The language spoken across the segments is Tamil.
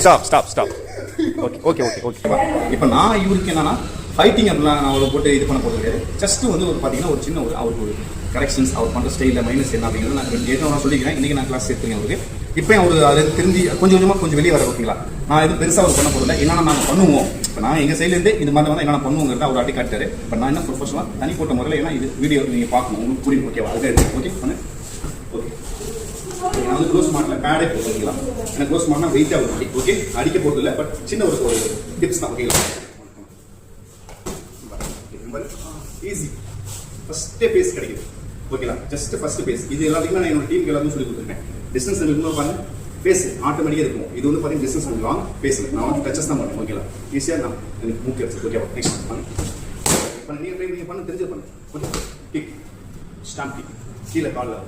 ஸ்டாப். ஓகே. இப்போ நான் இவருக்கு என்னன்னா ஃபைட்டிங் அப்படிலாம் நான் அவரை போட்டு இது பண்ண போகிறது கிடையாது. ஜஸ்ட் வந்து ஒரு பார்த்தீங்கன்னா ஒரு சின்ன அவருக்கு ஒரு கரெக்ஷன்ஸ், அவர் பண்ணுற ஸ்டைலில் மைனஸ் என்ன அப்படிங்கிறது நான் ஏற்கனவே நான் சொல்லிக்கிறேன். இன்றைக்கி நான் கிளாஸ் சேர்த்துருக்கேன் அவருக்கு. இப்போ அவர் அதை தெரிஞ்சு கொஞ்சம் வெளியே வர ஓகேங்களா. நான் எதுவும் பெருசாக அவர் பண்ண போகிறதில்ல. என்னென்ன நாங்கள் பண்ணுவோம், இப்போ நான் எங்கள் சைட்லேருந்து இந்த மாதிரி வந்து என்னென்ன பண்ணுவோங்கிறத அவர் அடி காட்டாரு. இப்போ நான் என்ன ப்ரொஃபஷனலாக தனிப்பட்ட முறையில் ஏன்னா இது வீடியோ நீங்கள் பார்க்கணும், உங்களுக்கு புரியும். ஓகேவா? அதுக்கு ஓகே பண்ணு. ஓகே, நான் வந்து க்ளோஸ் மாடல பேடே போட்டுக்கலாம். எனக்கு க்ளோஸ் மாடனா வெயிட்டாக இருக்கும். ஓகே, அடிக்க போகிறது இல்லை, பட் சின்ன ஒரு டிப்ஸ் தான். ஓகேங்களா? ஈஸி ஃபஸ்ட்டே பேஸ் கிடைக்குது. ஓகேங்களா? Just first base. இது எல்லாத்தையுமே நான் என்னோட டீமுக்கு எல்லாத்தையும் சொல்லி கொடுத்துருக்கேன். டிஸ்டன்ஸ் இருக்கும்போது பாருங்க பேஸ் ஆட்டோமேட்டிக்காக இருக்கும். இது வந்து பார்த்தீங்கன்னா டிஸ்டன்ஸ் கொஞ்சம் லாங் பேஸில் நான் வந்து டச்சஸ் தான் பண்ணுவேன். ஓகேங்களா? ஈஸியாக நான் எனக்கு மூக்கு எடுத்து. ஓகேவா? நெக்ஸ்ட் பண்ணு. நீங்கள் பண்ண தெரிஞ்சது பண்ணு. ஓகே, கிக் ஸ்டாம்ப் கிக் கீழே காலில்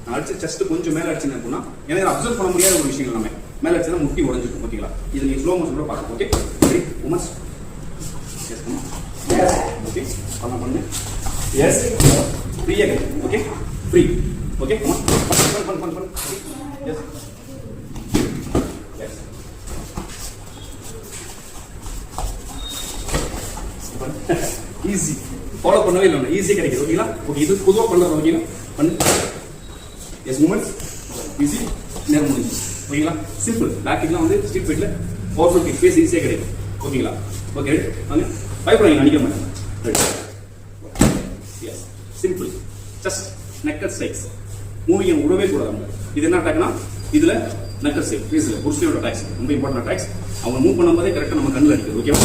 நான் அடிச்சு ஜஸ்ட் கொஞ்சம் மேலே அடிச்சுன்னு அப்படின்னா எனக்கு அப்சர்வ் பண்ண முடியாத ஒரு விஷயம் எல்லாமே மேலே அடிச்சா முட்டி உடஞ்சிருக்கும். ஓகேங்களா? இது நீங்கள் ஸ்லோ மோஷன் கூட பார்க்கலாம். Okay, ready women's. Yes okay, பண்ணு. Yes free again. Okay, free. Okay, பண்ணு. Yes easy. ஃபாலோ பண்ணவே இல்லை, ஈஸியாக கிடைக்குது. ஓகேங்களா? ஓகே, இது பொதுவாக பண்ணுறது. ஓகேங்களா? பண்ணு. Yes moments easy. நேரம் முடிஞ்சு. ஓகேங்களா? சிம்பிள். பேக் கிக்லாம் வந்து ஸ்ட்ரீட் ஃபைட்டில் பவர்ஃபுல் கிக் பேஸ் ஈஸியாக கிடைக்கும். ஓகேங்களா? ஓகே, வாங்க. பயப்படாங்க, அடிக்க மாட்டேன். Yes simple. Just naked strikes. Moving விடவே கூடாது. இது என்ன அட்டாக்னா இதில் நெக்கட் ஸ்ட்ரைக் ஃபேஸில் புருஷனோட அட்டாக்ஸ் ரொம்ப இம்பார்ட்டன்ட் அட்டாக்ஸ். அவங்க மூவ் பண்ணும்போதே கரெக்டாக நம்ம கண்ணில் அடிக்குது. ஓகேவா?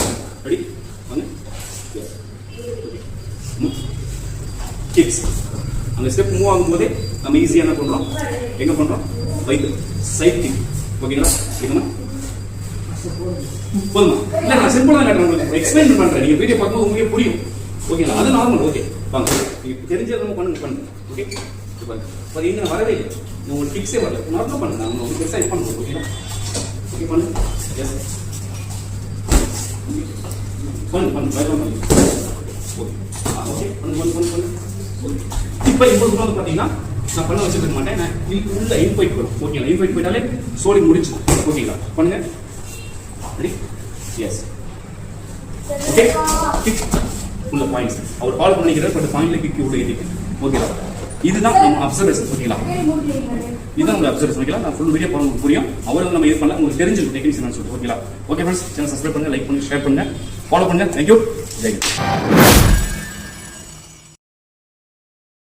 ரெடி வாங்க. கிக்ஸ். அந்த ஸ்டெப் மூவ் ஆகும்போதே நம்ம ஈஸியாக என்ன பண்ணுறோம், எங்கே பண்ணுறோம், வயிற்று சைட் கிக். ஓகேங்களா? கேட்கணும் போதுமா? இல்லை, நான் சிம்பிளாக தான் உங்களுக்கு எக்ஸ்பிளைன் பண்ணுறேன். நீங்கள் வீடியோ பார்க்கும்போது உங்களுக்கு புரியும். ஓகேங்களா? அது நார்மல். ஓகே வாங்க, நீங்கள் தெரிஞ்சது பண்ணுங்க. ஓகே, இப்போ இங்கே வரவே இல்லை, உங்களுக்கு கிக்ஸே வரல. நார்மலாக பண்ணுங்க, அவங்க உங்களுக்கு பெருசாக பண்ணுங்க. ஓகேங்களா? ஓகே பண்ணு. எஸ் பண்ணு. ஓகே ஓகே பண்ணு. இப்போ இப்போது வந்து பார்த்தீங்கன்னா நான் பண்ண வச்சுருக்க மாட்டேன். நான் உள்ள இன்ஃபைட் போயிடும். ஓகேங்களா? இன்ஃபைட் போயிட்டாலே சோலி முடிச்சு. ஓகேங்களா? பண்ணுங்க. ரெடி? S okay. கிக் உள்ள பாயிண்ட்ஸ் அவர் ஃபாலோ பண்ணிக்கிறார். பட் பாயிண்ட்ல கிக் உள்ள இருக்கு. ஓகேங்களா? இதுதான் நம்ம அப்சர்வேஷன். ஓகேங்களா? இதுதான் உங்க அப்சர்வேஷன். ஓகேங்களா? நான் ஃபுல் வீடியோ போட புரியும். அவரும் நம்ம இது பண்ணல, உங்களுக்கு தெரிஞ்சிருக்கும் டெக்னிக்ஸ் என்னன்னு சொல்லிட்டு. ஓகேங்களா? ஓகே ஃப்ரெண்ட்ஸ், சேனல் சப்ஸ்கிரைப் பண்ணுங்க, லைக் பண்ணுங்க, ஷேர் பண்ணுங்க, ஃபாலோ பண்ணுங்க. தேங்க்யூ. ஜெய்.